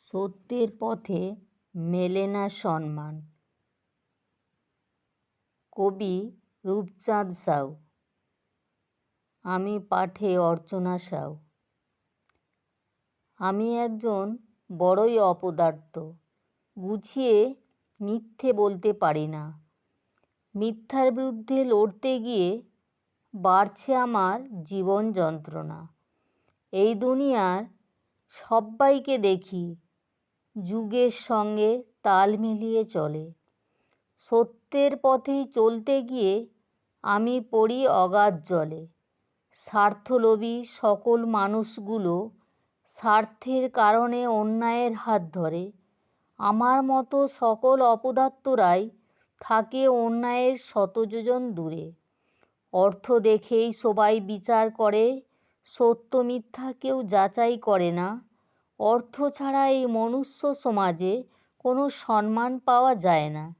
সত্যের পথে মেলে না সম্মান। কবি রূপচাঁদ সাউ। আমি পাঠে অর্চনা সাউ। আমি একজন বড়ই অপদার্থ, গুছিয়ে মিথ্যে বলতে পারি না। মিথ্যার বিরুদ্ধে লড়তে গিয়ে বাড়ছে আমার জীবন যন্ত্রণা। এই দুনিয়ার সব্বাইকে দেখি যুগের সঙ্গে তাল মিলিয়ে চলে। সত্যের পথেই চলতে গিয়ে আমি পড়ি অগাধ জলে। স্বার্থলোভী সকল মানুষগুলো স্বার্থের কারণে অন্যায়ের হাত ধরে। আমার মতো সকল অপদার্থরাই থাকে অন্যায়ের শতযোজন দূরে। অর্থ দেখেই সবাই বিচার করে, সত্য মিথ্যা কেউ যাচাই করে না। অর্থ ছাড়া এই মনুষ্য সমাজে কোনো সম্মান পাওয়া যায় না।